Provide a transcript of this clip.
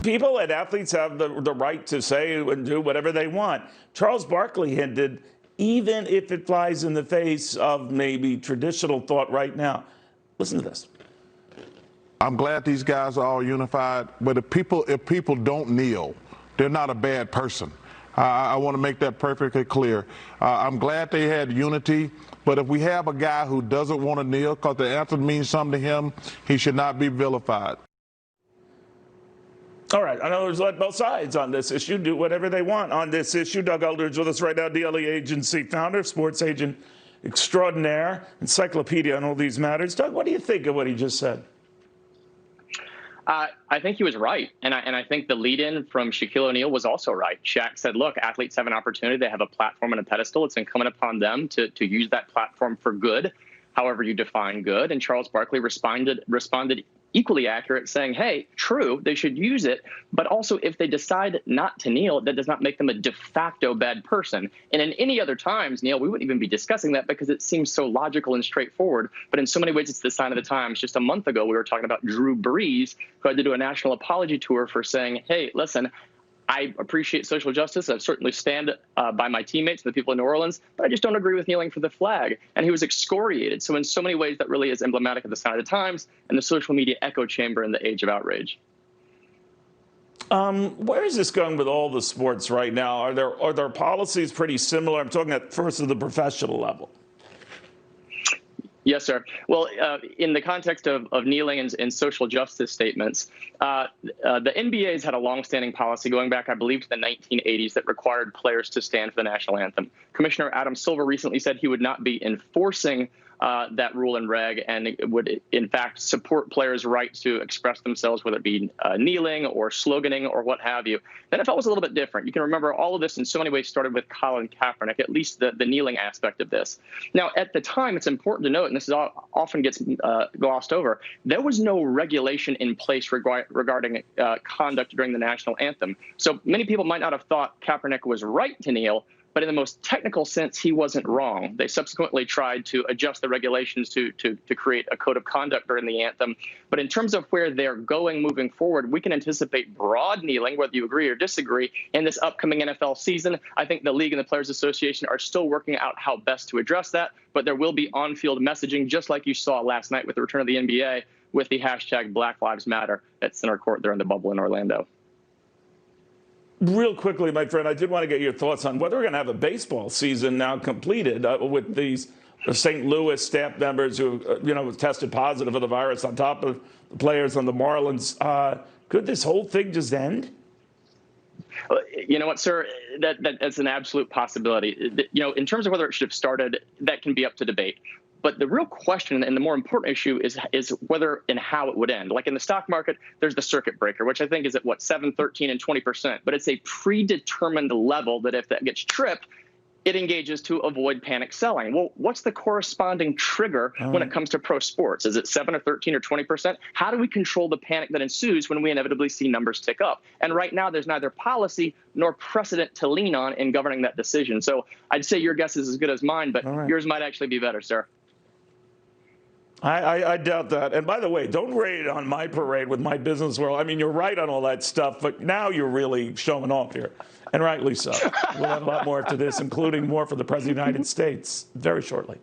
People and athletes have the right to say and do whatever they want. Charles Barkley hinted, even if it flies in the face of maybe traditional thought right now. Listen to this. I'm glad these guys are all unified, but if people don't kneel, they're not a bad person. I want to make that perfectly clear. I'm glad they had unity, but if we have a guy who doesn't want to kneel because the anthem means something to him, he should not be vilified. All right, I know there's both sides on this issue. Do whatever they want on this issue. Doug Eldridge with us right now, DLE Agency founder, sports agent extraordinaire, encyclopedia on all these matters. Doug, what do you think of what he just said? I think he was right. And I think the lead-in from Shaquille O'Neal was also right. Shaq said, look, athletes have an opportunity. They have a platform and a pedestal. It's incumbent upon them to use that platform for good, however you define good. And Charles Barkley responded equally accurate, saying, hey, true, they should use it. But also, if they decide not to kneel, that does not make them a de facto bad person. And in any other times, Neil, we wouldn't even be discussing that because it seems so logical and straightforward. But in so many ways, it's the sign of the times. Just a month ago, we were talking about Drew Brees, who had to do a national apology tour for saying, hey, listen, I appreciate social justice. I certainly stand by my teammates, the people in New Orleans, but I just don't agree with kneeling for the flag. And he was excoriated. So in so many ways, that really is emblematic of the sign of the times and the social media echo chamber in the age of outrage. Where is this going with all the sports right now? Are their policies pretty similar? I'm talking at first at the professional level. Yes, sir. Well, in the context of kneeling and social justice statements, the NBA has had a longstanding policy going back, I believe, to the 1980s that required players to stand for the national anthem. Commissioner Adam Silver recently said he would not be enforcing that rule and reg, and it would, in fact, support players' right to express themselves, whether it be kneeling or sloganing or what have you. The NFL was a little bit different. You can remember all of this in so many ways started with Colin Kaepernick, at least the kneeling aspect of this. Now, at the time, it's important to note, and this is often gets glossed over, there was no regulation in place regarding conduct during the national anthem. So many people might not have thought Kaepernick was right to kneel, but in the most technical sense, he wasn't wrong. They subsequently tried to adjust the regulations to create a code of conduct during the anthem. But in terms of where they're going moving forward, we can anticipate broad kneeling, whether you agree or disagree, in this upcoming NFL season. I think the league and the Players Association are still working out how best to address that, but there will be on-field messaging, just like you saw last night with the return of the NBA with the hashtag Black Lives Matter at center court there in the bubble in Orlando. Real quickly, my friend, I did want to get your thoughts on whether we're going to have a baseball season now completed with these St. Louis staff members who, tested positive for the virus on top of the players on the Marlins. Could this whole thing just end? You know what, sir? That's an absolute possibility. In terms of whether it should have started, that can be up to debate. But the real question and the more important issue is whether and how it would end. Like in the stock market, there's the circuit breaker, which I think is at, 7, 13, and 20%. But it's a predetermined level that if that gets tripped, it engages to avoid panic selling. Well, what's the corresponding trigger when it comes to pro sports? Is it 7 or 13 or 20%? How do we control the panic that ensues when we inevitably see numbers tick up? And right now, there's neither policy nor precedent to lean on in governing that decision. So I'd say your guess is as good as mine, but yours might actually be better, sir. I doubt that. And by the way, don't raid on my parade with my business world. I mean, you're right on all that stuff, but now you're really showing off here, and rightly so. We'll have a lot more to this, including more for the President of the United States very shortly.